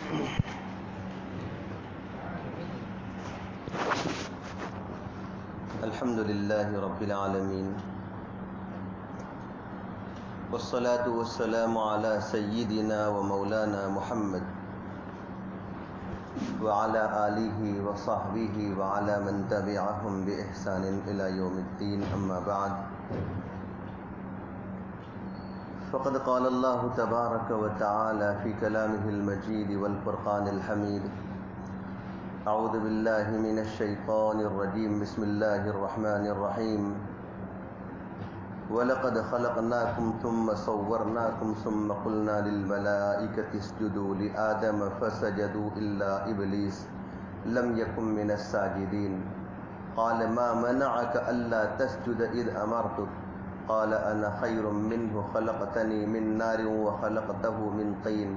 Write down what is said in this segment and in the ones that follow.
الحمد لله رب العالمين والصلاة والسلام على سيدنا ومولانا محمد وعلى آله وصحبه وعلى من تبعهم بإحسان إلى يوم الدين. أما بعد، فقد قال الله تبارك وتعالى في كلامه المجيد والفرقان الحميد: أعوذ بالله من الشيطان الرجيم. بسم الله الرحمن الرحيم. وَلَقَدْ خَلَقْنَاكُمْ ثُمَّ صَوَّرْنَاكُمْ ثُمَّ قُلْنَا لِلْمَلَائِكَةِ اسْجُدُوا لِآدَمَ فَسَجَدُوا إِلَّا إِبْلِيسَ لَمْ يَكُنْ مِنَ السَّاجِدِينَ قَالَ مَا مَنَعَكَ أَلَّا تَسْجُدَ إِذْ أَمَرْتُكَ قَالَ أَنَا خَيْرٌ مِّنْهُ خَلَقْتَنِي مِنْ نَارٍ وَخَلَقْتَهُ مِنْ طِينٍ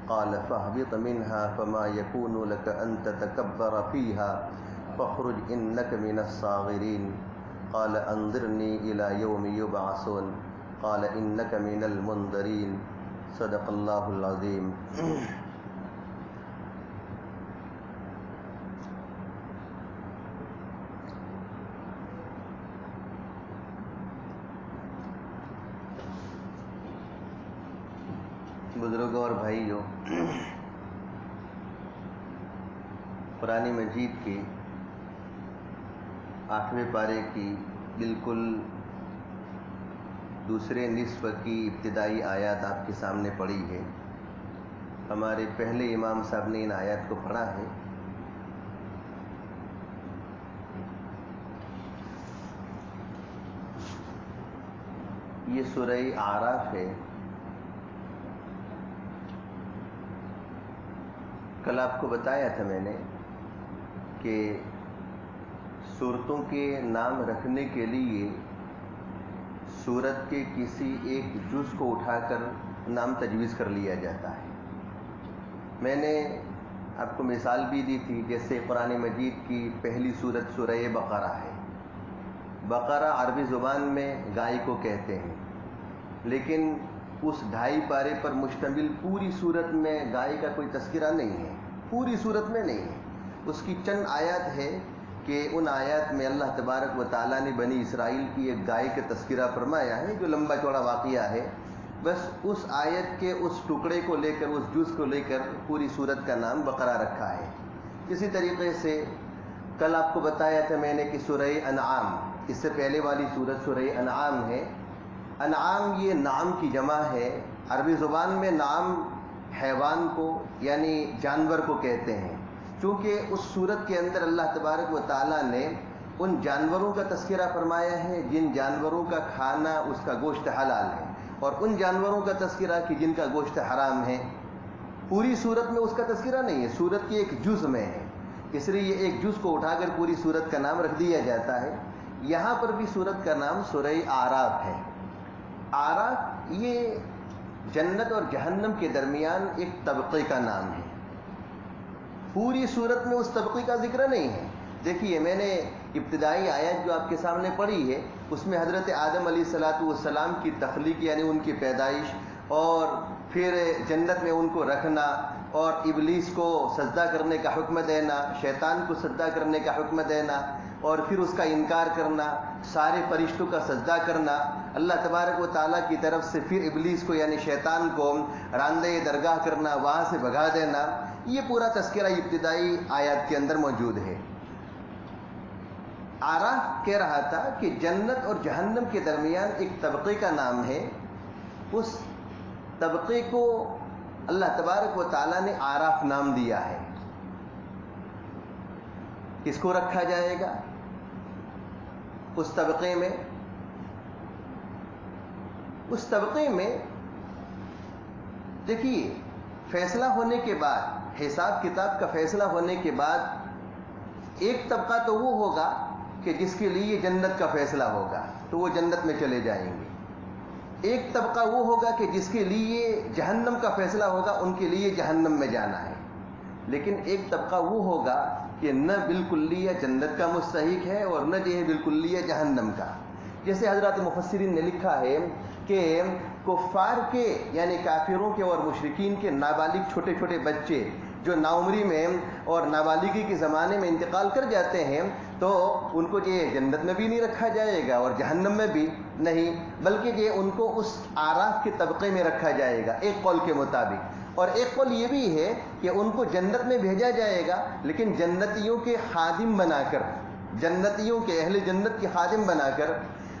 قَالَ فَاهْبِطْ مِنْهَا فَمَا يَكُونُ لَكَ أَن تَتَكَبَّرَ فِيهَا فَاخْرُجْ إِنَّكَ مِنَ الصَّاغِرِينَ قال انظرني إلى يوم يبعثون قال إنك من المنظرين. صدق اللہ العظیم. بزرگوں اور بھائیوں، قرآن مجید کی 8ویں پارے کی بالکل دوسرے نصف کی ابتدائی آیات آپ کے سامنے پڑھی ہے. ہمارے پہلے امام صاحب نے ان آیات کو پڑھا ہے. یہ سورہ اعراف ہے. کل آپ کو بتایا تھا میں نے کہ سورتوں کے نام رکھنے کے لیے سورت کے کسی ایک جز کو اٹھا کر نام تجویز کر لیا جاتا ہے. میں نے آپ کو مثال بھی دی تھی، جیسے قرآن مجید کی پہلی سورت سورہ بقرہ ہے. بقرہ عربی زبان میں گائے کو کہتے ہیں، لیکن اس 2.5 پارے پر مشتمل پوری سورت میں گائے کا کوئی تذکرہ نہیں ہے. پوری سورت میں نہیں ہے. اس کی چند آیات ہے کہ ان آیات میں اللہ تبارک و تعالیٰ نے بنی اسرائیل کی ایک گائے کا تذکرہ فرمایا ہے، جو لمبا چوڑا واقعہ ہے. بس اس آیت کے اس ٹکڑے کو لے کر، اس جز کو لے کر پوری سورت کا نام بقرہ رکھا ہے. اسی طریقے سے کل آپ کو بتایا تھا میں نے کہ سورہ انعام، اس سے پہلے والی سورت سورہ انعام ہے. انعام یہ نعم کی جمع ہے. عربی زبان میں نعم حیوان کو یعنی جانور کو کہتے ہیں، چونکہ اس صورت کے اندر اللہ تبارک و تعالیٰ نے ان جانوروں کا تذکرہ فرمایا ہے جن جانوروں کا کھانا، اس کا گوشت حلال ہے، اور ان جانوروں کا تذکرہ کہ جن کا گوشت حرام ہے. پوری صورت میں اس کا تذکرہ نہیں ہے، صورت کے ایک جز میں ہے، اس لیے یہ ایک جز کو اٹھا کر پوری صورت کا نام رکھ دیا جاتا ہے. یہاں پر بھی صورت کا نام سورہ اعراف ہے. اعراف یہ جنت اور جہنم کے درمیان ایک طبقے کا نام ہے. پوری صورت میں اس طبقے کا ذکر نہیں ہے. دیکھیے، میں نے ابتدائی آیت جو آپ کے سامنے پڑھی ہے، اس میں حضرت آدم علیہ السلام کی تخلیق یعنی ان کی پیدائش، اور پھر جنت میں ان کو رکھنا، اور ابلیس کو سجدہ کرنے کا حکم دینا، شیطان کو سجدہ کرنے کا حکم دینا، اور پھر اس کا انکار کرنا، سارے فرشتوں کا سجدہ کرنا، اللہ تبارک و تعالیٰ کی طرف سے پھر ابلیس کو یعنی شیطان کو راندہ درگاہ کرنا، وہاں سے بھگا دینا. یہ پورا تذکرہ ابتدائی آیات کے اندر موجود ہے. اعراف کہہ رہا تھا کہ جنت اور جہنم کے درمیان ایک طبقے کا نام ہے. اس طبقے کو اللہ تبارک و تعالیٰ نے اعراف نام دیا ہے. کس کو رکھا جائے گا اس طبقے میں؟ اس طبقے میں دیکھیے، فیصلہ ہونے کے بعد، حساب کتاب کا فیصلہ ہونے کے بعد، ایک طبقہ تو وہ ہوگا کہ جس کے لیے جنت کا فیصلہ ہوگا تو وہ جنت میں چلے جائیں گے. ایک طبقہ وہ ہوگا کہ جس کے لیے جہنم کا فیصلہ ہوگا، ان کے لیے جہنم میں جانا ہے. لیکن ایک طبقہ وہ ہوگا کہ نہ بالکلیہ جنت کا مستحق ہے اور نہ جو ہے بالکلیہ جہنم کا. جیسے حضرات مفسرین نے لکھا ہے کہ کفار کے یعنی کافروں کے اور مشرکین کے نابالغ چھوٹے چھوٹے بچے جو नाउमरी में और नाबालिगी के ज़माने में इंतकाल कर जाते हैं तो उनको ये जन्नत में भी नहीं रखा जाएगा और जहन्नम में भी नहीं, बल्कि ये उनको उस आराफ के तबके में रखा जाएगा एक कौल के मुताबिक। और एक कौल ये भी है कि उनको जन्नत में भेजा जाएगा, लेकिन जन्नतियों के खादिम बनाकर, जन्नतियों के अहले जन्नत के खादिम बनाकर।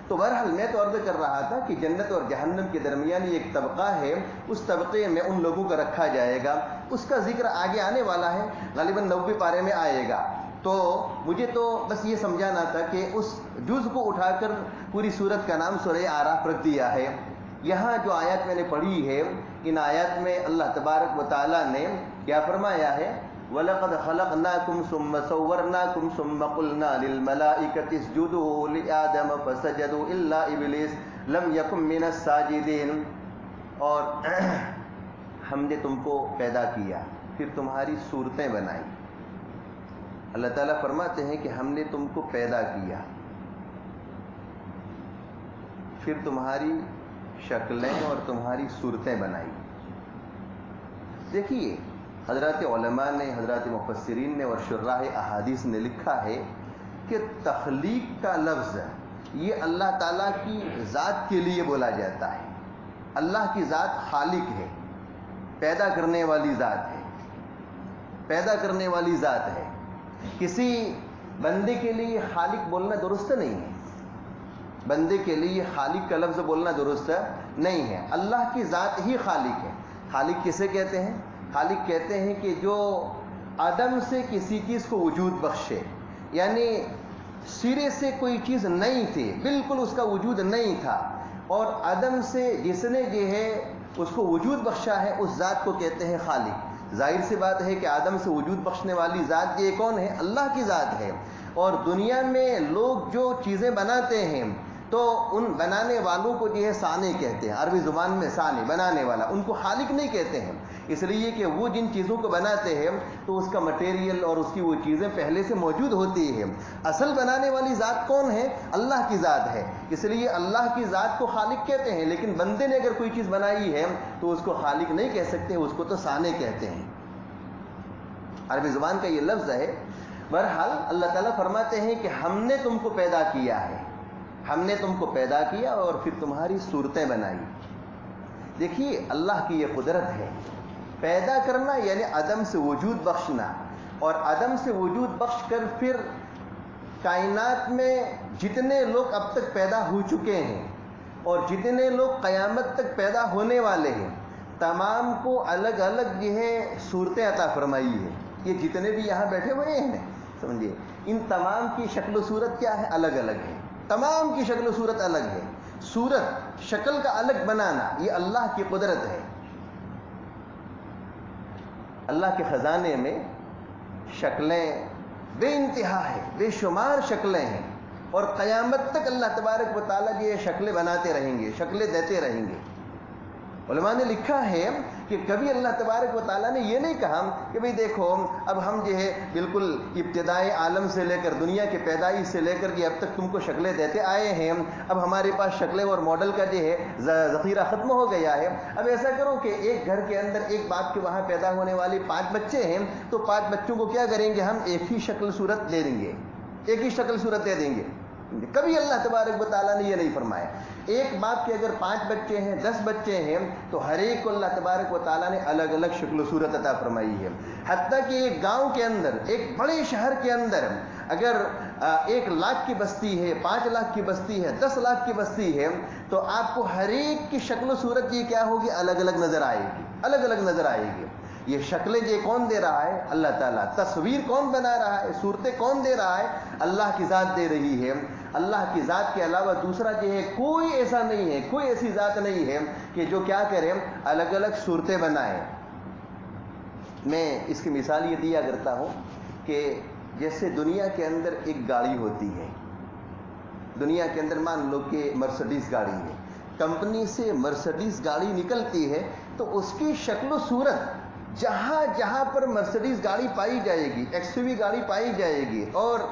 तो बहरहाल मैं तो अर्ज़ कर रहा था कि जन्नत और जहन्नम के दरमियान एक तबका है, उस तबके में उन लोगों को रखा जाएगा। उसका जिक्र आगे आने वाला है, ग़ालिबन 90 पारे में आएगा। तो मुझे तो बस ये समझाना था कि उस जुज़ को उठाकर पूरी सूरत का नाम सूरह आराफ रख दिया है। यहाँ जो आयत मैंने पढ़ी है, इन आयत में अल्लाह तबारक व तआला ने क्या फरमाया है, वलक़द ख़लक़नाकुम सुम्मा सव्वरनाकुम सुम्मा क़ुलना लिल मलाइकति इसजुदू लिआदम फसजदू इल्ला इब्लीस लम यकुम मिनस साजिदीन। और हमने तुमको पैदा किया, फिर तुम्हारी सूरतें बनाई। अल्लाह ताला फरमाते हैं कि हमने तुमको पैदा किया, फिर तुम्हारी शक्लें और तुम्हारी सूरतें बनाई। देखिए, हज़रत उलमा ने, हज़रत मुफस्सिरीन ने और शुर्राह अहादीस ने लिखा है कि तख्लीक का लफ्ज़ ये अल्लाह ताला की ज़ात के लिए बोला जाता है। अल्लाह की ज़ात खालिक है, पैदा करने वाली ज़ात है, पैदा करने वाली ज़ात है। किसी बंदे के लिए खालिक बोलना दुरुस्त नहीं है, बंदे के लिए खालिक का लफ्ज़ बोलना दुरुस्त नहीं है। अल्लाह की ज़ात ही खालिक है। खालिक किसे कहते हैं? खालिक कहते हैं कि जो अदम से किसी चीज़ को वजूद बख्शे, यानी सिरे से कोई चीज़ नहीं थी, बिल्कुल उसका वजूद नहीं था, और अदम से जिसने जो है उसको वजूद बख्शा है, उस ज़ात को कहते हैं खालिक। जाहिर सी बात है कि आदम से वजूद बख्शने वाली ज़ात ये कौन है? अल्लाह की ज़ात है। और दुनिया में लोग जो चीज़ें बनाते हैं तो उन बनाने वालों को जो है साने कहते हैं, अरबी ज़ुबान में साने, बनाने वाला, उनको खालिक नहीं कहते हैं, इसलिए कि वो जिन चीज़ों को बनाते हैं तो उसका मटेरियल और उसकी वो चीज़ें पहले से मौजूद होती हैं। असल बनाने वाली ज़ात कौन है? अल्लाह की ज़ात है, इसलिए अल्लाह की ज़ात को खालिक कहते हैं। लेकिन बंदे ने अगर कोई चीज़ बनाई है तो उसको खालिक नहीं कह सकते, उसको तो साने कहते हैं। अरबी ज़ुबान का ये लफ्ज़ है। बहरहाल अल्लाह ताला फरमाते हैं कि हमने तुमको पैदा किया है, हमने तुमको पैदा किया और फिर तुम्हारी सूरतें बनाई। देखिए, अल्लाह की ये कुदरत है, पैदा करना यानी अदम से वजूद बख्शना, और अदम से वजूद बख्श कर फिर कायनात में जितने लोग अब तक पैदा हो चुके हैं और जितने लोग क़यामत तक पैदा होने वाले हैं, तमाम को अलग अलग जो है सूरतें अता फरमाई है। ये जितने भी यहाँ बैठे हुए हैं, समझिए, इन तमाम की शक्ल सूरत क्या है? अलग अलग है, तमाम की शक्ल सूरत अलग है। सूरत, शक्ल का अलग बनाना, ये अल्लाह की कुदरत है। अल्लाह के ख़जाने में शक्लें बेइंतहा है, बेशुमार शक्लें हैं, और क़यामत तक अल्लाह तबारक व तआला ये शक्लें बनाते रहेंगे, शक्लें देते रहेंगे। उलमा ने लिखा है कि कभी अल्लाह तबारक व तआला ने ये नहीं कहा कि भाई देखो, अब हम जो है बिल्कुल इब्तिदाई आलम से लेकर, दुनिया के पैदाइश से लेकर के अब तक तुमको शक्लें देते आए हैं, अब हमारे पास शक्लें और मॉडल का जो है ज़ख़ीरा ख़त्म हो गया है। अब ऐसा करो कि एक घर के अंदर एक बाप के वहाँ पैदा होने वाले 5 बच्चे हैं, तो 5 बच्चों को क्या करेंगे? हम एक ही शक्ल सूरत दे देंगे, एक ही शक्ल सूरत दे देंगे। कभी अल्लाह तबारक व तआला ने ये नहीं फरमाया। एक बाप के अगर 5 बच्चे हैं, 10 बच्चे हैं, तो हर एक को अल्लाह तबारक व तआला ने अलग अलग शक्ल सूरत अता फरमाई है। हत्ता कि एक गांव के अंदर, एक बड़े शहर के अंदर अगर 1 लाख की बस्ती है, 5 लाख की बस्ती है, 10 लाख की बस्ती है, तो आपको हर एक की शक्ल सूरत ये क्या होगी? अलग अलग नजर आएगी, अलग अलग नजर आएगी। ये शक्लें ये कौन दे रहा है? अल्लाह ताला। तस्वीर कौन बना रहा है? सूरतें कौन दे रहा है? अल्लाह की ज़ात दे रही है। अल्लाह की ज़ात के अलावा दूसरा जो है कोई ऐसा नहीं है, कोई ऐसी ज़ात नहीं है कि जो क्या करे, अलग अलग सूरतें बनाए। मैं इसकी मिसाल ये दिया करता हूँ कि जैसे दुनिया के अंदर एक गाड़ी होती है, दुनिया के अंदर मान लो कि मर्सिडीज़ गाड़ी है, कंपनी से मर्सिडीज़ गाड़ी निकलती है तो उसकी शक्ल सूरत जहाँ जहाँ पर मर्सिडीज़ गाड़ी पाई जाएगी, एक्सयूवी गाड़ी पाई जाएगी, और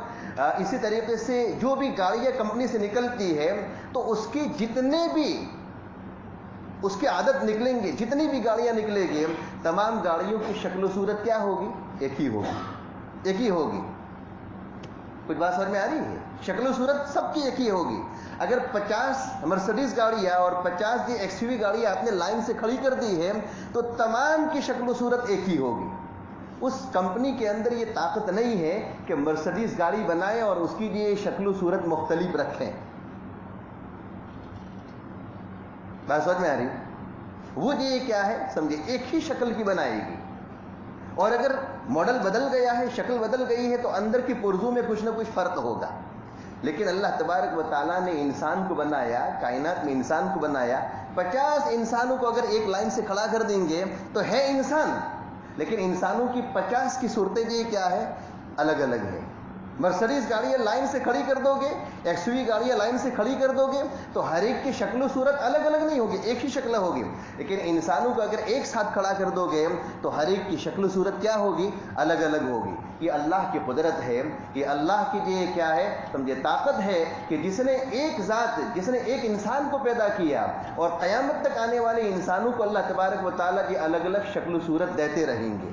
इसी तरीके से जो भी गाड़ियाँ कंपनी से निकलती है तो उसकी जितने भी اس کی عادت نکلیں گے، جتنی بھی گاڑیاں نکلے گی تمام گاڑیوں کی شکل و صورت کیا ہوگی؟ ایک ہی ہوگی، ایک ہی ہوگی۔ کچھ بات سمجھ میں آ رہی ہے؟ شکل و صورت سب کی ایک ہی ہوگی۔ اگر 50 مرسڈیز گاڑیاں اور 50 یہ ایکس یو وی گاڑیاں آپ نے لائن سے کھڑی کر دی ہے تو تمام کی شکل و صورت ایک ہی ہوگی۔ اس کمپنی کے اندر یہ طاقت نہیں ہے کہ مرسڈیز گاڑی بنائے اور اس کی یہ شکل و صورت مختلف رکھیں۔ بات سمجھ میں آ رہی؟ وہ یہ کیا ہے سمجھے، ایک ہی شکل کی بنائے گی، اور اگر ماڈل بدل گیا ہے، شکل بدل گئی ہے تو اندر کی پرزوں میں کچھ نہ کچھ فرق ہوگا۔ لیکن اللہ تبارک و تعالیٰ نے انسان کو بنایا، کائنات میں انسان کو بنایا، 50 انسانوں کو اگر ایک لائن سے کھڑا کر دیں گے تو ہے انسان، لیکن انسانوں کی 50 کی صورتیں یہ کیا ہے؟ الگ الگ ہے۔ مرسڈیز گاڑیاں لائن سے کھڑی کر دو گے، ایکس یو وی گاڑیاں لائن سے کھڑی کر دو گے تو ہر ایک کی شکل و صورت الگ الگ نہیں ہوگی، ایک ہی شکل ہوگی۔ لیکن انسانوں کو اگر ایک ساتھ کھڑا کر دو گے تو ہر ایک کی شکل و صورت کیا ہوگی؟ الگ الگ ہوگی۔ یہ اللہ کی قدرت ہے، یہ اللہ کی یہ کیا ہے سمجھے طاقت ہے کہ جس نے ایک ذات، جس نے ایک انسان کو پیدا کیا اور قیامت تک آنے والے انسانوں کو اللہ تبارک و تعالیٰ کی الگ الگ شکل و صورت دیتے رہیں گے۔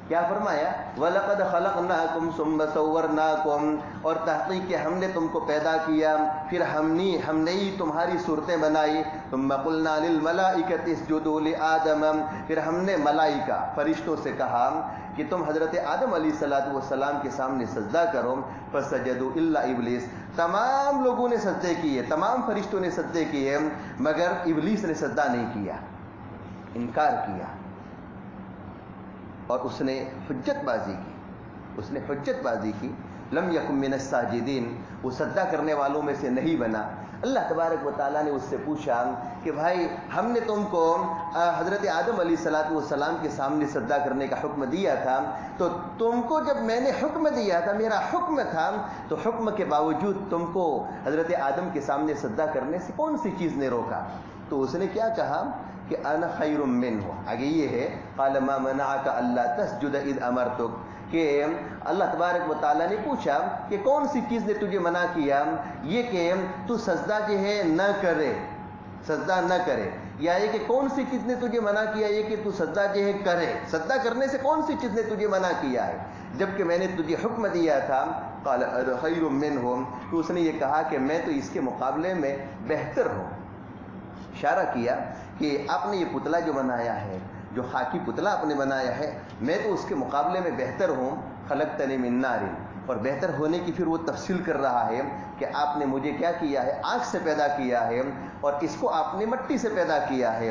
کیا فرمایا؟ وَلَقَدْ خَلَقْنَاكُمْ ثُمَّ صَوَّرْنَاكُمْ، اور تحقیق کہ ہم نے تم کو پیدا کیا، پھر ہم نے ہی تمہاری صورتیں بنائی۔ ثُمَّ قُلْنَا لِلْمَلَائِكَةِ اسْجُدُوا لِآدَمَ، پھر ہم نے ملائکہ فرشتوں سے کہا کہ تم حضرت آدم علیہ السلام کے سامنے سجدہ کرو، فَسَجَدُوا إِلَّا إِبْلِيسَ، تمام لوگوں نے سجدے کیے، تمام فرشتوں نے سجدے کیے، مگر ابلیس نے سجدہ نہیں کیا، انکار کیا، اور اس نے حجت بازی کی، اس نے حجت بازی کی۔ لم یکن من الساجدین، وہ سجدہ کرنے والوں میں سے نہیں بنا۔ اللہ تبارک و تعالیٰ نے اس سے پوچھا کہ بھائی ہم نے تم کو حضرت آدم علیہ السلام کے سامنے سجدہ کرنے کا حکم دیا تھا، تو تم کو جب میں نے حکم دیا تھا، میرا حکم تھا، تو حکم کے باوجود تم کو حضرت آدم کے سامنے سجدہ کرنے سے کون سی چیز نے روکا؟ تو اس نے کیا کہا کہ انا خیر منہ، آگے یہ ہے قال ما منعک الا تسجد اذ امرتک، کہ اللہ تبارک و تعالیٰ نے پوچھا کہ کون سی چیز نے تجھے منع کیا، یہ کہ تو سجدہ جو ہے نہ کرے، سجدہ نہ کرے، یا یہ کہ کون سی چیز نے تجھے منع کیا یہ کہ تو سجدہ جو ہے کرے، سجدہ کرنے سے کون سی چیز نے تجھے منع کیا ہے جبکہ میں نے تجھے حکم دیا تھا؟ قال انا خیر منہ، تو اس نے یہ کہا کہ میں تو اس کے مقابلے میں بہتر ہوں۔ اشارہ کیا کہ آپ نے یہ پتلا جو بنایا ہے، جو خاکی پتلا آپ نے بنایا ہے، میں تو اس کے مقابلے میں بہتر ہوں۔ خلقتنی من نار، اور بہتر ہونے کی پھر وہ تفصیل کر رہا ہے کہ آپ نے مجھے کیا کیا ہے؟ آگ سے پیدا کیا ہے، اور اس کو آپ نے مٹی سے پیدا کیا ہے،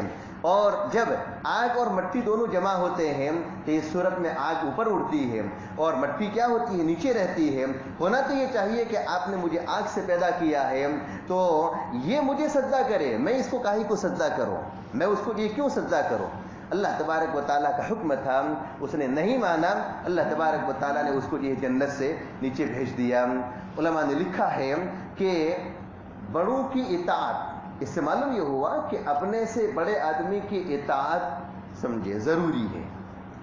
اور جب آگ اور مٹی دونوں جمع ہوتے ہیں تو اس صورت میں آگ اوپر اڑتی ہے اور مٹی کیا ہوتی ہے؟ نیچے رہتی ہے۔ ہونا تو یہ چاہیے کہ آپ نے مجھے آگ سے پیدا کیا ہے تو یہ مجھے سجدہ کرے، میں اس کو کاہے کو سجدہ کروں، میں اس کو یہ کیوں سجدہ کروں؟ اللہ تبارک و تعالیٰ کا حکم تھا، اس نے نہیں مانا، اللہ تبارک و تعالیٰ نے اس کو یہ جنت سے نیچے بھیج دیا۔ علماء نے لکھا ہے کہ بڑوں کی اطاعت، اس سے معلوم یہ ہوا کہ اپنے سے بڑے آدمی کی اطاعت سمجھے ضروری ہے،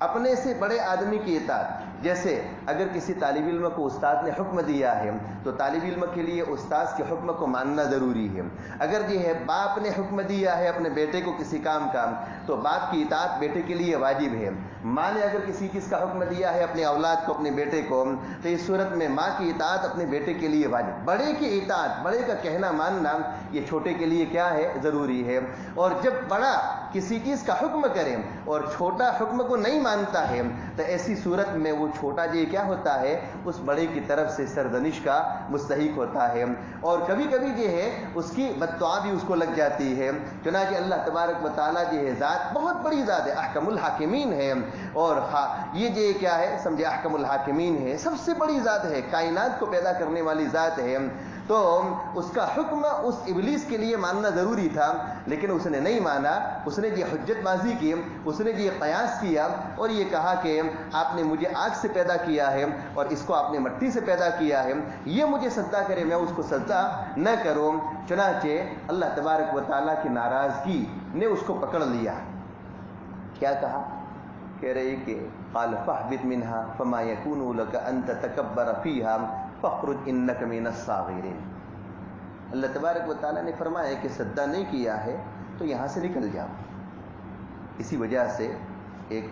اپنے سے بڑے آدمی کی اطاعت۔ جیسے اگر کسی طالب علم کو استاد نے حکم دیا ہے تو طالب علم کے لیے استاد کے حکم کو ماننا ضروری ہے۔ اگر یہ ہے باپ نے حکم دیا ہے اپنے بیٹے کو کسی کام کا تو باپ کی اطاعت بیٹے کے لیے واجب ہے۔ ماں نے اگر کسی چیز کا حکم دیا ہے اپنے اولاد کو، اپنے بیٹے کو، تو اس صورت میں ماں کی اطاعت اپنے بیٹے کے لیے واجب۔ بڑے کی اطاعت، بڑے کا کہنا ماننا یہ چھوٹے کے لیے کیا ہے؟ ضروری ہے۔ اور جب بڑا کسی چیز کا حکم کرے اور چھوٹا حکم کو نہیں مانتا ہے تو ایسی صورت میں وہ چھوٹا جی کیا ہوتا ہے؟ اس بڑے کی طرف سے سرزنش کا مستحق ہوتا ہے، اور کبھی کبھی جو ہے اس کی بددعا بھی اس کو لگ جاتی ہے۔ چنانچہ اللہ تبارک و تعالیٰ جو ہے ذات بہت بڑی ذات ہے، احکم الحاکمین ہے، اور یہ جو کیا ہے سمجھے احکم الحاکمین ہے، سب سے بڑی ذات ہے، کائنات کو پیدا کرنے والی ذات ہے۔ تو اس کا حکم اس ابلیس کے لیے ماننا ضروری تھا، لیکن اس نے نہیں مانا، اس نے یہ حجت بازی کی، اس نے یہ قیاس کیا اور یہ کہا کہ آپ نے مجھے آگ سے پیدا کیا ہے اور اس کو آپ نے مٹی سے پیدا کیا ہے، یہ مجھے سجدہ کرے میں اس کو سجدہ نہ کروں۔ چنانچہ اللہ تبارک و تعالیٰ کی ناراضگی نے اس کو پکڑ لیا۔ کیا کہا؟ کہہ رہے کہ قال فاهبط منها فما يكون لك ان تتكبر فيها فاخرج انك من الصاغرين۔ اللہ تبارک و تعالیٰ نے فرمایا کہ سجدہ نہیں کیا ہے تو یہاں سے نکل جاؤ. اسی وجہ سے ایک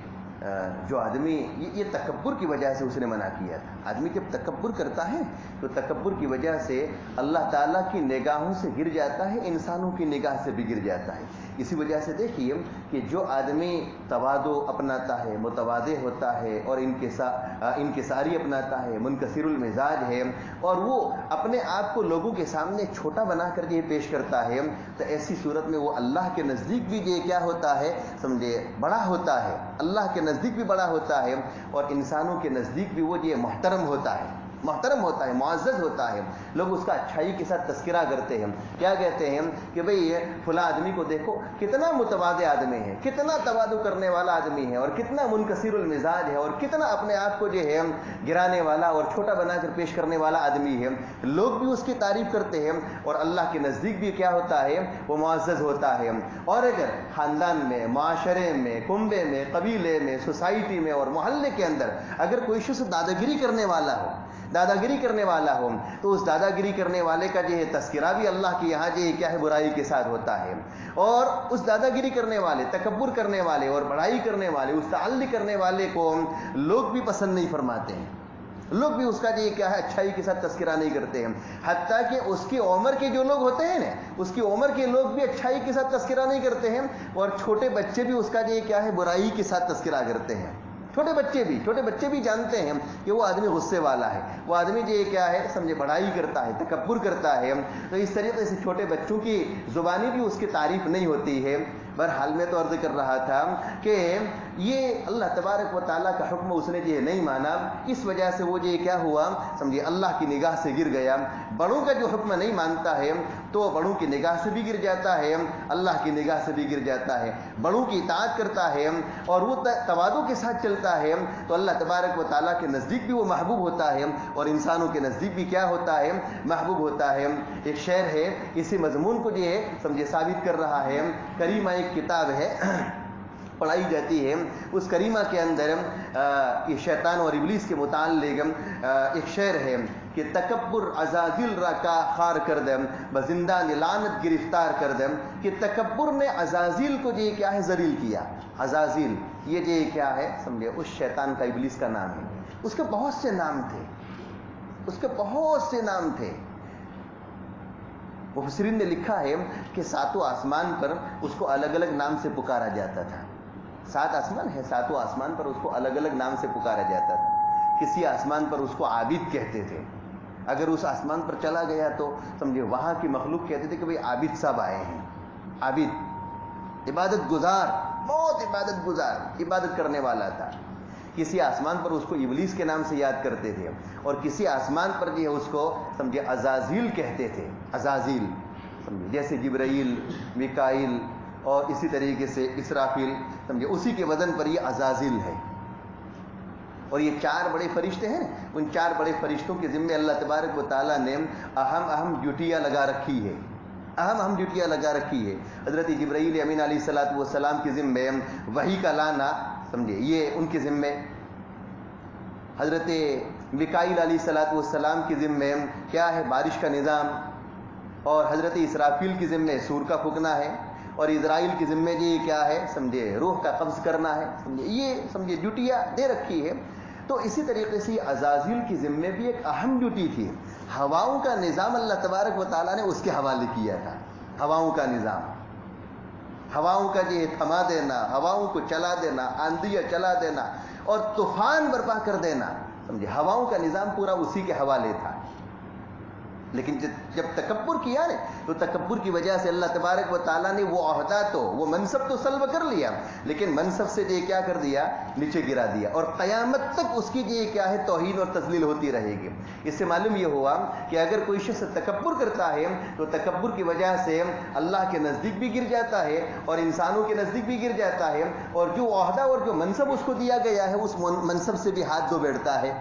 جو آدمی یہ تکبر کی وجہ سے اس نے منع کیا تھا. آدمی جب تکبر کرتا ہے تو تکبر کی وجہ سے اللہ تعالیٰ کی نگاہوں سے گر جاتا ہے, انسانوں کی نگاہ سے بھی گر جاتا ہے. اسی وجہ سے دیکھیے کہ جو آدمی تواضع اپناتا ہے, متواضع ہوتا ہے اور انکساری اپناتا ہے, منکسر المزاج ہے, اور وہ اپنے آپ کو لوگوں کے سامنے چھوٹا بنا کر یہ پیش کرتا ہے, تو ایسی صورت میں وہ اللہ کے نزدیک بھی یہ کیا ہوتا ہے سمجھے, بڑا ہوتا ہے. اللہ کے نزدیک بھی بڑا ہوتا ہے اور انسانوں کے نزدیک بھی وہ یہ محترم ہوتا ہے, معزز ہوتا ہے. لوگ اس کا اچھائی کے ساتھ تذکرہ کرتے ہیں. کیا کہتے ہیں کہ بھئی فلاں آدمی کو دیکھو کتنا متواضع آدمی ہے, کتنا تواضع کرنے والا آدمی ہے, اور کتنا منکسر المزاج ہے, اور کتنا اپنے آپ کو جو ہے گرانے والا اور چھوٹا بنا کر پیش کرنے والا آدمی ہے. لوگ بھی اس کی تعریف کرتے ہیں اور اللہ کے نزدیک بھی کیا ہوتا ہے, وہ معزز ہوتا ہے. اور اگر خاندان میں, معاشرے میں, کنبے میں, قبیلے میں, سوسائٹی میں اور محلے کے اندر اگر کوئی شخص داداگیری کرنے والا ہو تو اس داداگیری کرنے والے کا جو ہے تذکرہ بھی اللہ کے یہاں جو ہے کیا ہے, برائی کے ساتھ ہوتا ہے. اور اس داداگیری کرنے والے, تکبر کرنے والے اور بڑائی کرنے والے, اس تعلی کرنے والے کو لوگ بھی پسند نہیں فرماتے ہیں. لوگ بھی اس کا جو کیا ہے اچھائی کے ساتھ تذکرہ نہیں کرتے ہیں. حتیٰ کہ اس کی عمر کے جو لوگ ہوتے ہیں نا, اس کی عمر کے لوگ بھی اچھائی کے ساتھ تذکرہ نہیں کرتے ہیں, اور چھوٹے بچے بھی اس کا جو کیا ہے برائی کے ساتھ تذکرہ کرتے ہیں. چھوٹے بچے بھی جانتے ہیں کہ وہ آدمی غصے والا ہے, وہ آدمی جو کیا ہے سمجھے بڑائی کرتا ہے, تکبر کرتا ہے. تو اس طریقے سے چھوٹے بچوں کی زبانی بھی اس کی تعریف نہیں ہوتی ہے. بہرحال میں تو عرض کر رہا تھا کہ یہ اللہ تبارک و تعالیٰ کا حکم اس نے یہ نہیں مانا, اس وجہ سے وہ یہ کیا ہوا سمجھے, اللہ کی نگاہ سے گر گیا. بڑوں کا جو حکم نہیں مانتا ہے تو بڑوں کی نگاہ سے بھی گر جاتا ہے, اللہ کی نگاہ سے بھی گر جاتا ہے. بڑوں کی اطاعت کرتا ہے اور وہ تواضع کے ساتھ چلتا ہے تو اللہ تبارک و تعالیٰ کے نزدیک بھی وہ محبوب ہوتا ہے اور انسانوں کے نزدیک بھی کیا ہوتا ہے, محبوب ہوتا ہے. ایک شعر ہے اسی مضمون کو جو ہے سمجھے ثابت کر رہا ہے. کریمہ ایک کتاب ہے, پڑھائی جاتی ہے. اس کریمہ کے اندر یہ شیطان اور ابلیس کے متعلق ایک شعر ہے کہ تکبر عزازیل را کا خار کر دم بزندان لعنت گرفتار کر دم. کہ تکبر نے عزازیل کو جو کیا ہے ذلیل کیا. عزازیل یہ جو کیا ہے سمجھے اس شیطان کا, ابلیس کا نام ہے. اس کے بہت سے نام تھے, مفسرین نے لکھا ہے کہ ساتوں آسمان پر اس کو الگ الگ نام سے پکارا جاتا تھا. 7 آسمان ہے, ساتوں آسمان پر اس کو الگ الگ نام سے پکارا جاتا تھا. کسی آسمان پر اس کو عابد کہتے تھے. اگر اس آسمان پر چلا گیا تو سمجھے وہاں کی مخلوق کہتے تھے کہ بھئی عابد صاحب آئے ہیں. عابد عبادت گزار, بہت عبادت گزار, عبادت کرنے والا تھا. کسی آسمان پر اس کو ابلیس کے نام سے یاد کرتے تھے, اور کسی آسمان پر جو ہے اس کو سمجھے عزازیل کہتے تھے. عزازیل سمجھے جیسے جبرائیل, میکائیل اور اسی طریقے سے اسرافیل, سمجھے اسی کے وزن پر یہ عزازیل ہے. اور یہ 4 بڑے فرشتے ہیں, ان 4 بڑے فرشتوں کے ذمے اللہ تبارک و تعالیٰ نے اہم ڈیوٹیاں لگا رکھی ہے. حضرت جبرائیل امین علیہ الصلوۃ والسلام کے ذمے وحی کا لانا, سمجھے یہ ان کے ذمے. حضرت میکائیل علیہ الصلوۃ والسلام کے ذمے کیا ہے, بارش کا نظام. اور حضرت اسرافیل کے ذمے سور کا پھونکنا ہے. اور اسرائیل کے ذمے یہ کیا ہے سمجھے روح کا قبض کرنا ہے. سمجھے یہ سمجھے ڈیوٹیاں دے رکھی ہے. تو اسی طریقے سے عزازیل کے ذمے بھی ایک اہم ڈیوٹی تھی. ہواؤں کا نظام اللہ تبارک و تعالیٰ نے اس کے حوالے کیا تھا. ہواؤں کا نظام, ہواؤں کا یہ تھما دینا, ہواؤں کو چلا دینا, آندھیاں چلا دینا اور طوفان برپا کر دینا, سمجھے ہواؤں کا نظام پورا اسی کے حوالے تھا. لیکن جب تکبر کیا نا تو تکبر کی وجہ سے اللہ تبارک و تعالیٰ نے وہ عہدہ تو وہ منصب تو سلب کر لیا, لیکن منصب سے یہ کیا کر دیا, نیچے گرا دیا. اور قیامت تک اس کی یہ کیا ہے توہین اور تذلیل ہوتی رہے گی. اس سے معلوم یہ ہوا کہ اگر کوئی شخص تکبر کرتا ہے تو تکبر کی وجہ سے اللہ کے نزدیک بھی گر جاتا ہے اور انسانوں کے نزدیک بھی گر جاتا ہے, اور جو عہدہ اور جو منصب اس کو دیا گیا ہے اس منصب سے بھی ہاتھ دھو بیٹھتا ہے.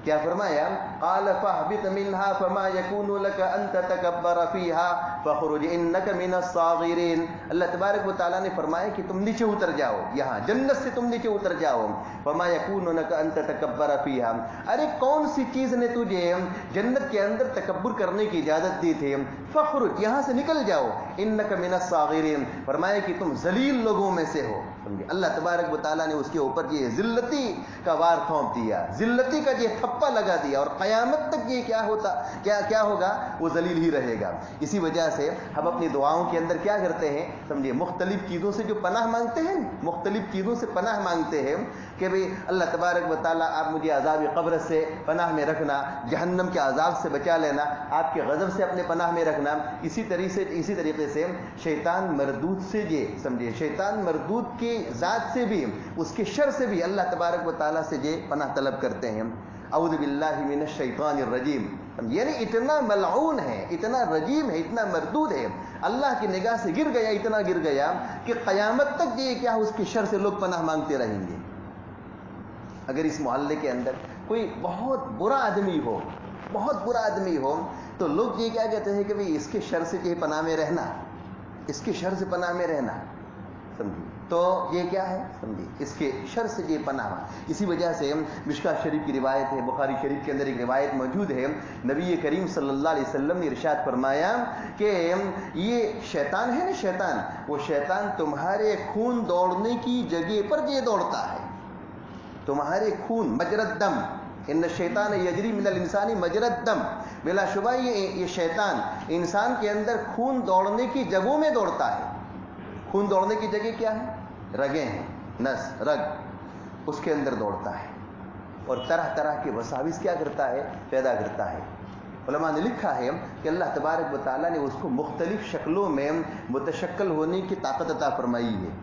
کیا فرمایا, قال فاهبط منها فما يكون لك ان تتكبر فيها फखरुज इन्नक मिनस्सागिरीन। अल्लाह तबारक व तआला ने फरमाया कि तुम नीचे उतर जाओ, यहाँ जन्नत से तुम नीचे उतर जाओ। वमा यकूनु लका अन ततकब्बर फीहा, अरे कौन सी चीज ने तुझे जन्नत के अंदर तकब्बुर करने की इजाजत दी थी? फखरुज, यहाँ से निकल जाओ, इन्नक मिनस्सागिरीन, फरमाया कि तुम जलील लोगों में से हो। समझे, अल्लाह तबारक व तआला ने उसके ऊपर ये जिल्लती का वार थोप दिया, जिल्लती का ये थप्पा लगा दिया, और क़यामत तक ये क्या होगा, वो जलील ही रहेगा। इसी वजह से हम अपनी दुआओं के अंदर क्या करते हैं, समझिए, मुख्तलिफ चीज़ों से जो पनाह मांगते हैं, मुख्तलिफ चीज़ों से पनाह मांगते हैं कि भाई अल्लाह तबारक व तआला आप मुझे अज़ाब क़ब्र से पनाह में रखना, जहन्नम के अज़ाब से बचा लेना, आपके गज़ब से अपने पनाह में रखना। इसी तरीके से शैतान मरदूद से ये समझिए, शैतान मरदूद के ज़ात से भी, उसके शर से भी अल्लाह तबारक व तआला से ये पनाह तलब करते हैं। औज़ु बिल्लाहि मिनश शैतानिर रजीम, यानी इतना मलऊन है, इतना रजीम है, इतना मरदूद है, अल्लाह की निगाह से गिर गया, इतना गिर गया कि क़यामत तक ये क्या, उसके शर से लोग पनाह मांगते रहेंगे। अगर इस मोहल्ले के अंदर कोई बहुत बुरा आदमी हो, बहुत बुरा आदमी हो, तो लोग ये क्या कहते हैं कि भाई इसके शर से ये पनाह में रहना, इसके शर से पनाह में रहना। समझिए, तो ये क्या है, समझिए, इसके शर से ये पनाह। इसी वजह से मिशकात शरीफ की रिवायत है, बुखारी शरीफ के अंदर एक रिवायत मौजूद है, नबी करीम सल्लल्लाहु अलैहि वसल्लम ने इरशाद फरमाया कि ये शैतान है ना, शैतान, वो शैतान तुम्हारे खून दौड़ने की जगह पर ये दौड़ता है, तुम्हारे खून, मजरद दम, इन शैतान यजरी मिनल इंसानी मजरद दम, बिलाशुबा ये शैतान इंसान के अंदर खून दौड़ने की जगहों में दौड़ता है। खून दौड़ने की जगह क्या है, रगें हैं, नस, रग, उसके अंदर दौड़ता है, और तरह तरह के वसाविस क्या करता है, पैदा करता है। उलमा ने लिखा है कि अल्लाह तबारक व तआला ने उसको मुख्तलिफ शक्लों में मुतशक्किल होने की ताकत अता फरमाई है।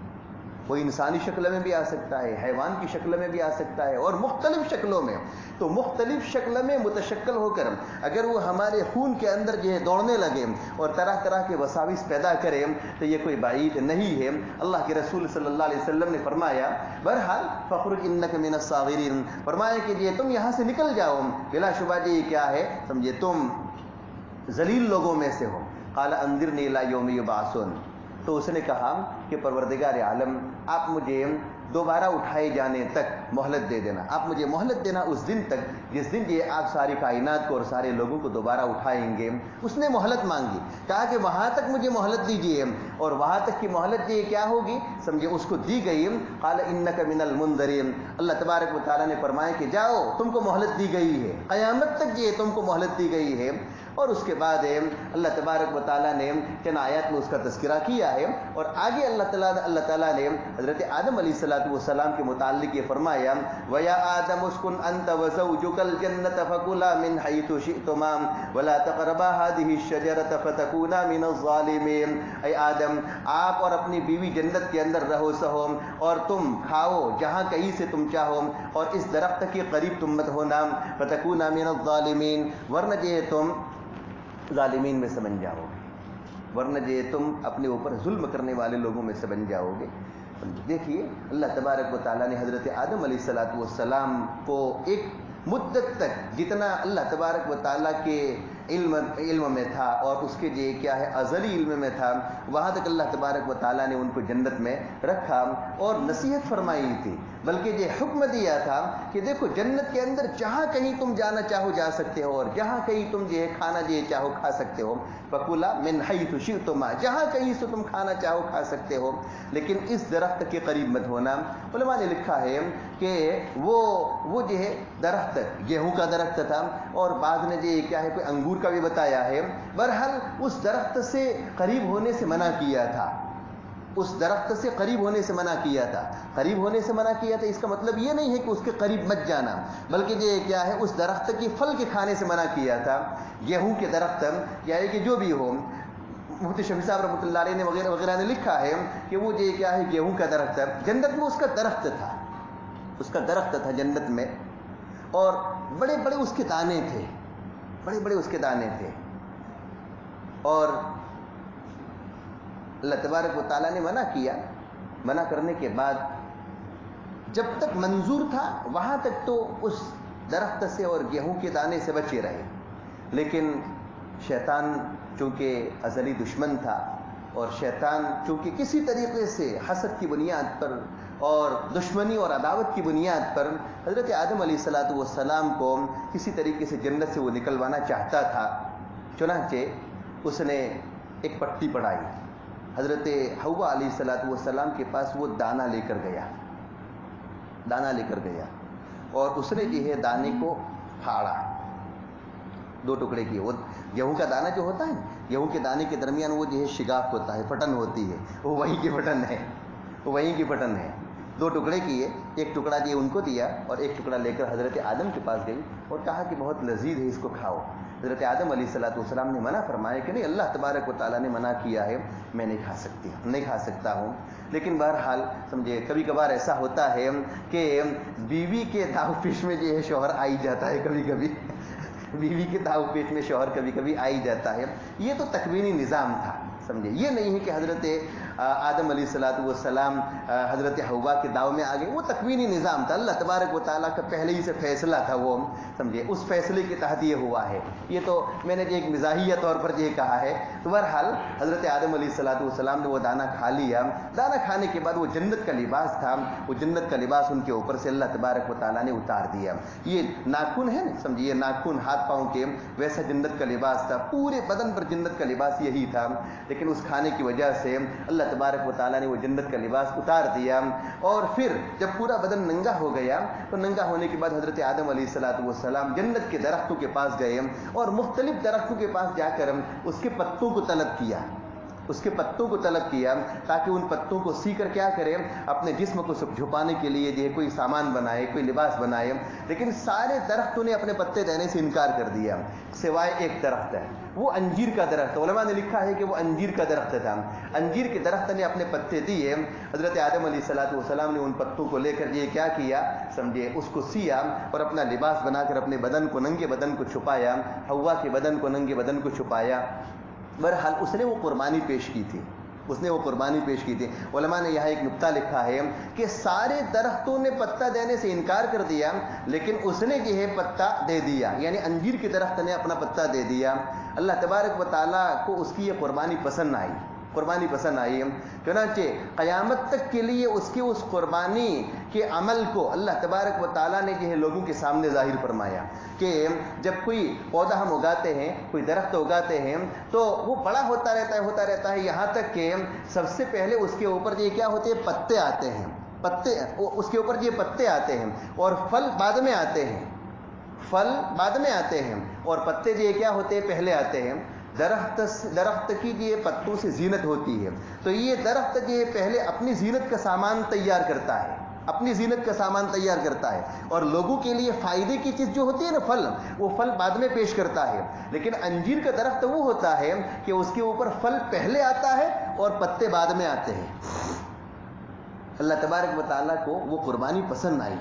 वो इंसानी शक्ल में भी आ सकता है, हैवान की शक्ल में भी आ सकता है, और मुख्तलिफ शक्लों में। तो मुख्तलिफ शक्ल में मुतशक्किल होकर अगर वो हमारे खून के अंदर जो है दौड़ने लगे और तरह तरह के वसाविस पैदा करें, तो ये कोई बाईद नहीं है। अल्लाह के रसूल सल्लल्लाहु अलैहि वसल्लम ने फरमाया, बहरहाल फखरुज इन्नक मिनस्सागिरीन, फरमाया कि ये तुम यहाँ से निकल जाओ, बिलाशुबा ये क्या है, समझिए, तुम जलील लोगों में से हो। क़ाल अंज़िरनी इला यौमि युबअसून, तो उसने कहा कि परवरदिगार आलम, आप मुझे दोबारा उठाए जाने तक मोहलत दे देना, आप मुझे मोहलत देना उस दिन तक जिस दिन ये आप सारी कायनात को और सारे लोगों को दोबारा उठाएंगे। उसने मोहलत मांगी, कहा कि वहाँ तक मुझे मोहलत दीजिए, और वहाँ तक की मोहलत ये क्या होगी, समझिए, उसको दी गई। क़ाल इन्नक मिनल मुंज़रीन, अल्लाह तबारक व तआला ने फरमाया कि जाओ, तुमको मोहलत दी गई है, क़यामत तक ये तुमको मोहलत दी गई है। और उसके बाद अल्लाह तबारक व तआला ने चंद आयत में उसका तज़किरा किया है, और आगे अल्लाह ताला ने हज़रत आदम अलैहिस्सलाम के मुताल्लिक़ ये फरमाया, वया आदम उस्कुन अंत व ज़ौजुकल जन्नत फकुला मिन हैथु शि'तुमा वला तक़रबा हादिहि शजरत फतकूना मिनज़ ज़ालिमीन। ऐ आदम, आप और अपनी बीवी जन्नत के अंदर रहो सहो, और तुम खाओ जहाँ कहीं से तुम चाहो, और इस दरख्त के करीब तुम मत होना, फतकूना मिनज़ ज़ालिमीन, वरना जे तुम ज़ालिमीन में से बन जाओगे, वरना जे तुम अपने ऊपर जुल्म करने वाले लोगों में से बन जाओगे। देखिए, अल्लाह तबारक व तआला ने हज़रत आदम अलैहिस्सलाम को एक मुद्दत तक, जितना अल्लाह तबारक व तआला के इल्म में था और उसके जे क्या है अज़ली इल्म में था, वहाँ तक अल्लाह तबारक व तआला ने उनको जन्नत में रखा और नसीहत फरमाई थी, बल्कि ये हुक्म दिया था कि देखो, जन्नत के अंदर जहाँ कहीं तुम जाना चाहो जा सकते हो, और जहाँ कहीं तुम जो है खाना जो चाहो खा सकते हो। फकुला मिन हैथु शि'तुमा, जहाँ कहीं से तुम खाना चाहो खा सकते हो, लेकिन इस दरख्त के करीब मत होना। उलमा ने लिखा है कि वो जो है दरख्त गेहूं का दरख्त था, और बाद ने जो क्या है कोई अंगूर का भी बताया है। बहरहाल उस दरख्त से करीब होने से मना किया था, उस दरख्त से करीब होने से मना किया था। करीब होने से मना किया था, इसका मतलब ये नहीं है कि उसके करीब मत जाना, बल्कि ये क्या है उस दरख्त के फल के खाने से मना किया था। गेहूं के दरख्त या कि जो भी हो, मुफ्ती शफी साहब रहमतुल्लाह अलैह ने वगैरह ने लिखा है कि वो ये क्या है गेहूं का दरख्त है, जन्नत में उसका दरख्त था, उसका दरख्त था जन्नत में, और बड़े बड़े उसके दाने थे, बड़े बड़े उसके दाने थे। और अल्लाह तबारक व तआला ने मना किया, मना करने के बाद जब तक मंजूर था वहाँ तक तो उस दरख्त से और गेहूं के दाने से बचे रहे, लेकिन शैतान चूँकि अज़ली दुश्मन था और शैतान चूँकि किसी तरीके से हसद की बुनियाद पर और दुश्मनी और अदावत की बुनियाद पर हज़रत आदम अलैहिस्सलातु वस्सलाम को किसी तरीके से जन्नत से वो निकलवाना चाहता था, चुनांचे उसने एक पट्टी पढ़ाई। हज़रत हव्वा अलैहिस्सलातु वस्सलाम के पास वो दाना लेकर गया और उसने जो है दाने को फाड़ा, 2 टुकड़े किए। वो गेहूं का दाना जो होता है, गेहूं के दाने के दरमियान वो जो है शिगाफ होता है, फटन होती है, वो वहीं की फटन है। 2 टुकड़े किए, एक टुकड़ा जो उनको दिया और एक टुकड़ा लेकर हज़रत आदम के पास गई और कहा कि बहुत लजीज है, इसको खाओ। हज़रत आदम अलैहिस्सलाम ने मना फरमाया कि नहीं, अल्लाह तबारक व तआला ने मना किया है, मैं नहीं खा सकता हूँ। लेकिन बहरहाल समझे, कभी कभार ऐसा होता है कि बीवी के दाव पेश में जो है शौहर आ ही जाता है, कभी बीवी के दाव पेश में शौहर कभी आ ही जाता है। ये तो तकवीनी निज़ाम था, समझे। ये नहीं है कि हज़रत आदम अलैहिस्सलातु वस्सलाम हज़रत हव्वा के दाव में आ गए, वो तकवीनी निज़ाम था, अल्लाह तबारक व तआला का पहले ही से फैसला था, वो समझे, उस फैसले के तहत ये हुआ है। ये तो मैंने जो एक मिजाहिया तौर पर ये कहा है। तो बहरहाल हज़रत आदम अलैहिस्सलातु वस्सलाम ने वो दाना खा लिया। दाना खाने के बाद वो जन्नत का लिबास था, वो जन्नत का लिबास उनके ऊपर से अल्लाह तबारक व तआला ने उतार दिया। ये नाखून है ना, समझिए, ये नाखून हाथ पाँव के, वैसा जन्नत का लिबास था, पूरे बदन पर जन्नत का लिबास यही था। लेकिन उस खाने की वजह से अल्लाह तबारक व तआला ने वो जन्नत का लिबास उतार दिया। और फिर जब पूरा बदन नंगा हो गया, तो नंगा होने के बाद हज़रत आदम अलैहिस्सलातु वस्सलाम जन्नत के दरख्तों के पास गए और मुख्तलिफ दरख्तों के पास जाकर उसके पत्तों को तलब किया, ताकि उन पत्तों को सीकर क्या करें, अपने जिस्म को झुपाने के लिए जो है कोई सामान बनाए, कोई लिबास बनाए। लेकिन सारे दरख्तों ने अपने पत्ते देने से इनकार कर दिया, सिवाय एक दरख्त है, वो अंजीर का दरख्त। उलमा ने लिखा है कि वो अंजीर का दरख्त था। अंजीर के दरख्त ने अपने पत्ते दिए, हज़रत आदम अलैहिस्सलातु वस्सलाम ने उन पत्तों को लेकर ये क्या किया, समझे, उसको सिया और अपना लिबास बनाकर अपने बदन को, नंगे बदन को छुपाया, हव्वा के बदन को, नंगे बदन को छुपाया। बहरहाल उसने वो कुर्बानी पेश की थी। उलमा ने यहाँ एक नुक्ता लिखा है कि सारे दरख्तों ने पत्ता देने से इनकार कर दिया, लेकिन उसने जो है पत्ता दे दिया, यानी अंजीर के दरख्त ने अपना पत्ता दे दिया। अल्लाह तबारक व तआला को उसकी ये कुर्बानी पसंद आई। चुनांचे क़यामत तक के लिए उसकी उस कुर्बानी के अमल को अल्लाह तबारक व तआला ने जो है लोगों के सामने ज़ाहिर फरमाया कि जब कोई पौधा हम उगाते हैं, कोई दरख्त उगाते हैं, तो वो बड़ा होता रहता है, यहाँ तक कि सबसे पहले उसके ऊपर ये क्या होते हैं, पत्ते आते हैं और फल बाद में आते हैं और पत्ते जो क्या होते हैं, पहले आते हैं। दरख्त की ये पत्तों से जीनत होती है, तो ये दरख्त जो पहले अपनी जीनत का सामान तैयार करता है और लोगों के लिए फायदे की चीज जो होती है ना, फल, वो फल बाद में पेश करता है। लेकिन अंजीर का दरख्त वो होता है कि उसके ऊपर फल पहले आता है और पत्ते बाद में आते हैं। अल्लाह तबारक व तआला को वो कुर्बानी पसंद आई,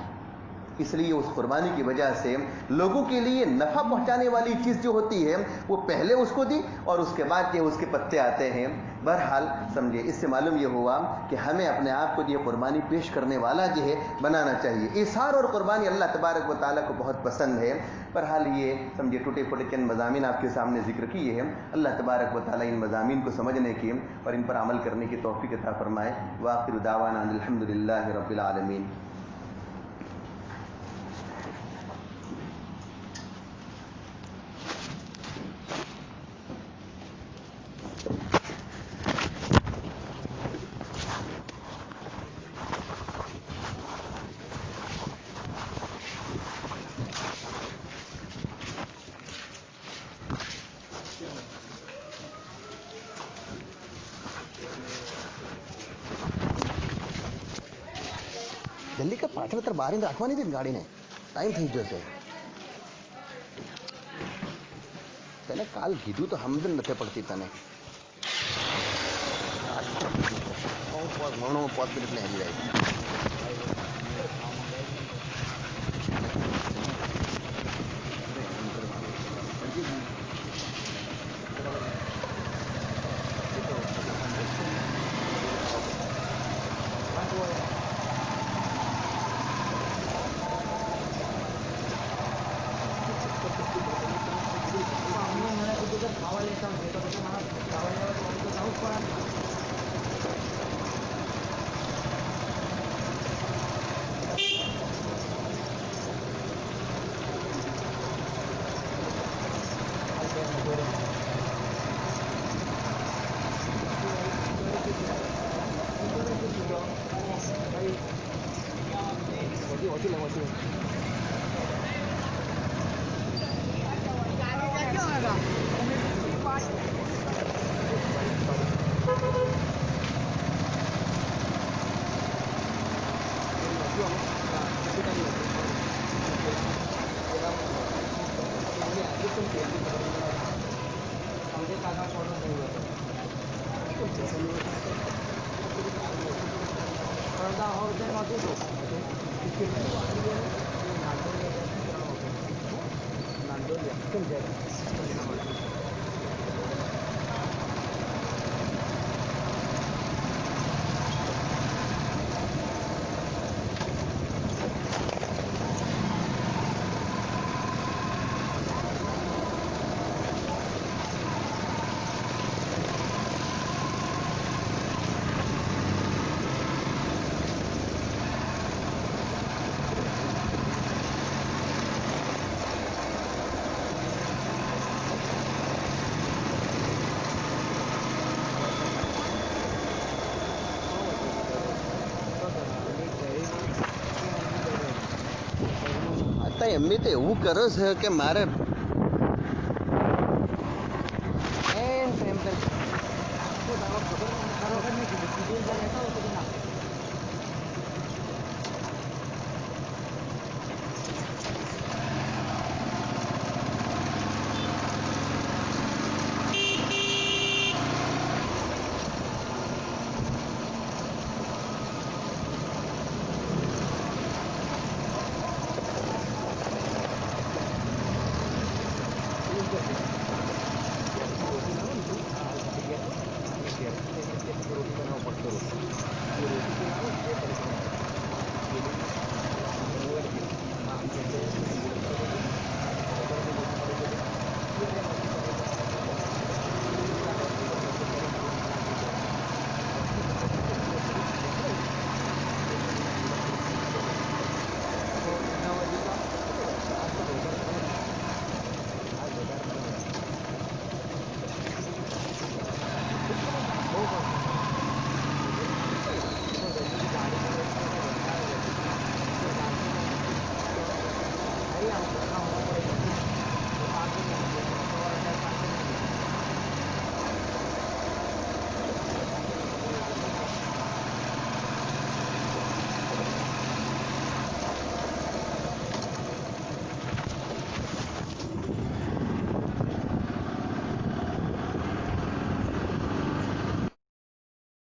इसलिए उस कुर्बानी की वजह से लोगों के लिए नफ़ा पहुंचाने वाली चीज़ जो होती है वो पहले उसको दी और उसके बाद जो उसके पत्ते आते हैं। बहरहाल समझे, इससे मालूम ये हुआ कि हमें अपने आप को जो कुर्बानी पेश करने वाला जो है बनाना चाहिए। इसार और कुर्बानी अल्लाह तबारक व तआला को बहुत पसंद है। बहरहाल ये समझे टूटे फूटे चंद मज़ामीन आपके सामने जिक्र किए हैं। अल्लाह तबारक व तआला इन मज़ामीन को समझने की और इन पर अमल करने की तौफ़ीक़ अता फरमाए। व आखिरु दावाना अल्हम्दुलिल्लाहि रब्बिल आलमीन। जल्दी का पाठल तर बारिंद राखवानी थी गाड़ी ने टाइम थी जो से तने काल कीधु तो हम दिन नथे पड़ती तने 5 मिनट ने हली जाए। એમની તો એવું કરે છે કે મારે